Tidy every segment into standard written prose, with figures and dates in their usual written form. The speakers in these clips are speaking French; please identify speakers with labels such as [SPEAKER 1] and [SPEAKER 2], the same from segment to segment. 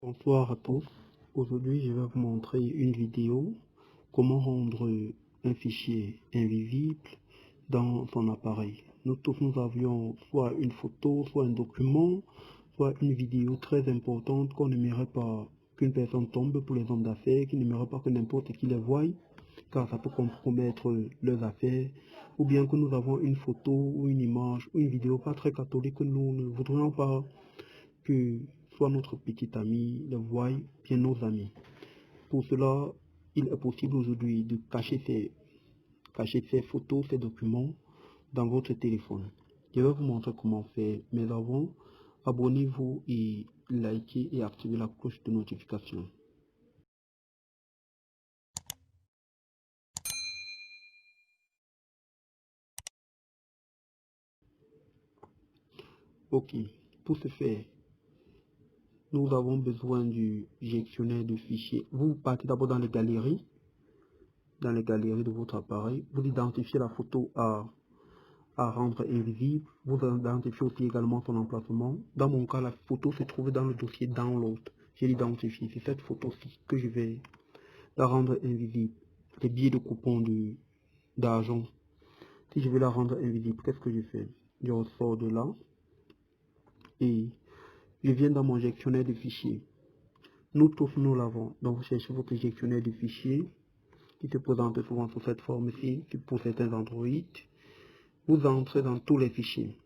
[SPEAKER 1] Bonsoir à tous. Aujourd'hui, je vais vous montrer une vidéo comment rendre un fichier invisible dans son appareil. Nous tous, nous avions soit une photo, soit un document, soit une vidéo très importante qu'on n'aimerait pas qu'une personne tombe pour les hommes d'affaires, qui n'aimerait pas que n'importe qui les voie, car ça peut compromettre leurs affaires, ou bien que nous avons une photo ou une image ou une vidéo pas très catholique que nous ne voudrions pas que soit notre petit ami le voie, bien nos amis. Pour cela, il est possible aujourd'hui de cacher ces photos, ces documents dans votre téléphone. Je vais vous montrer comment faire, mais avant, abonnez-vous et likez et activez la cloche de notification. Ok, pour ce faire, nous avons besoin du gestionnaire de fichiers. Vous partez d'abord dans les galeries de votre appareil, vous identifiez la photo à rendre invisible. Vous identifiez aussi également son emplacement. Dans mon cas, la photo se trouve dans le dossier Download. Je l'identifie. C'est cette photo-ci que je vais la rendre invisible. Les billets de coupon d'argent. Si je veux la rendre invisible, qu'est-ce que je fais? Je ressors de là et je viens dans mon gestionnaire de fichiers. Nous tous, nous l'avons. Donc, vous cherchez votre gestionnaire de fichiers qui se présente souvent sous cette forme-ci, pour certains Android. Vous entrez dans tous les fichiers.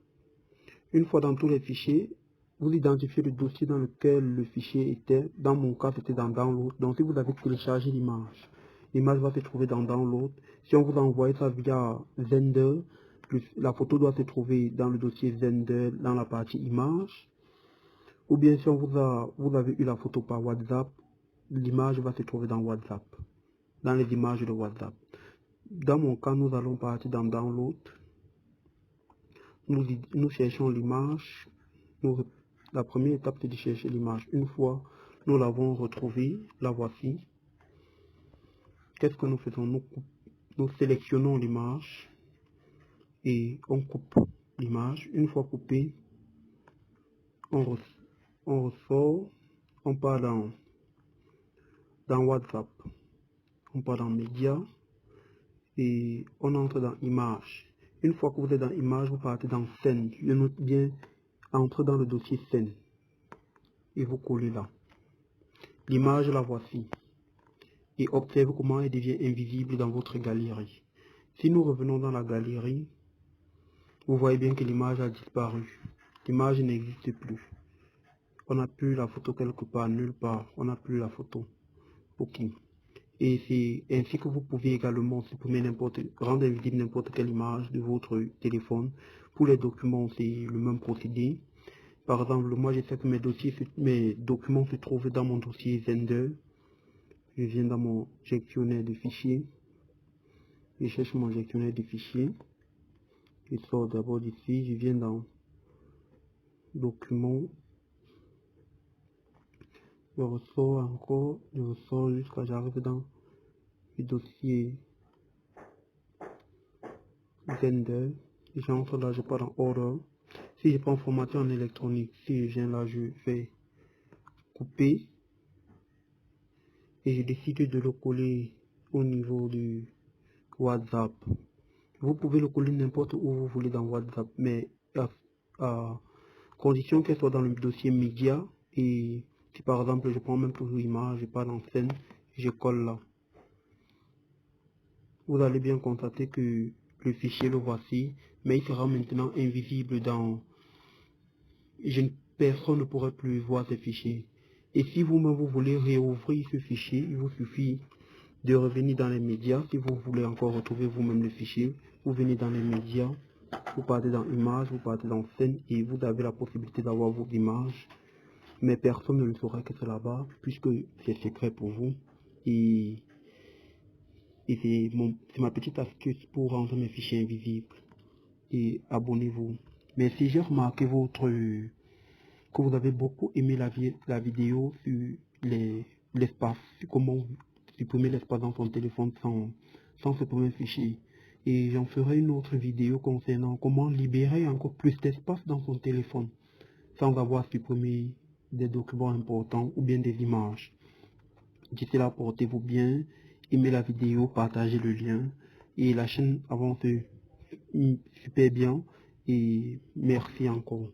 [SPEAKER 1] Une fois dans tous les fichiers, vous identifiez le dossier dans lequel le fichier était. Dans mon cas, c'était dans Download. Donc, si vous avez téléchargé l'image, l'image va se trouver dans Download. Si on vous envoie ça via Zender, la photo doit se trouver dans le dossier Zender, dans la partie image. Ou bien si vous avez eu la photo par WhatsApp, l'image va se trouver dans WhatsApp, dans les images de WhatsApp. Dans mon cas, nous allons partir dans Download. Nous cherchons l'image. La première étape, c'est de chercher l'image. Une fois nous l'avons retrouvée, la voici. Qu'est-ce que nous faisons? Nous sélectionnons l'image et on coupe l'image. Une fois coupée, on ressort, on part dans WhatsApp, on part dans Médias et on entre dans Images. Une fois que vous êtes dans Images, vous partez dans Scène. Je note bien, entrez dans le dossier Scène et vous collez là. L'image, la voici. Et observez comment elle devient invisible dans votre galerie. Si nous revenons dans la galerie, vous voyez bien que l'image a disparu. L'image n'existe plus. On n'a plus la photo quelque part, nulle part. On n'a plus la photo. Ok. Et c'est ainsi que vous pouvez également supprimer rendre invisible n'importe quelle image de votre téléphone. Pour les documents, c'est le même procédé. Par exemple, moi, je sais que mes documents se trouvent dans mon dossier Zender. Je viens dans mon gestionnaire de fichiers. Je cherche mon gestionnaire de fichiers. Je sors d'abord d'ici. Je viens dans Documents. Je ressors encore. Je ressors jusqu'à j'arrive dans le dossier Zender. J'entre là, je pars dans Order. Si je prends formateur en électronique, si je viens là, je fais couper. Et je décide de le coller au niveau du WhatsApp. Vous pouvez le coller n'importe où vous voulez dans WhatsApp, mais à condition qu'elle soit dans le dossier média. Et si par exemple je prends même toujours image, je pars en scène, je colle là. Vous allez bien constater que le fichier le voici, mais il sera maintenant invisible dans... Personne ne pourrait plus voir ce fichier. Et si vous-même vous voulez réouvrir ce fichier, il vous suffit de revenir dans les médias. Si vous voulez encore retrouver vous-même le fichier, vous venez dans les médias, vous partez dans images, vous partez dans scène et vous avez la possibilité d'avoir vos images. Mais personne ne le saura que c'est là-bas, puisque c'est secret pour vous. Et c'est ma petite astuce pour rendre mes fichiers invisibles. Et abonnez-vous. Mais si j'ai remarqué que vous avez beaucoup aimé la vidéo sur l'espace, sur comment supprimer l'espace dans son téléphone sans supprimer un fichier. Et j'en ferai une autre vidéo concernant comment libérer encore plus d'espace dans son téléphone sans avoir supprimé des documents importants ou bien des images. D'ici là, portez-vous bien, aimez la vidéo, partagez le lien et la chaîne avance super bien et merci encore.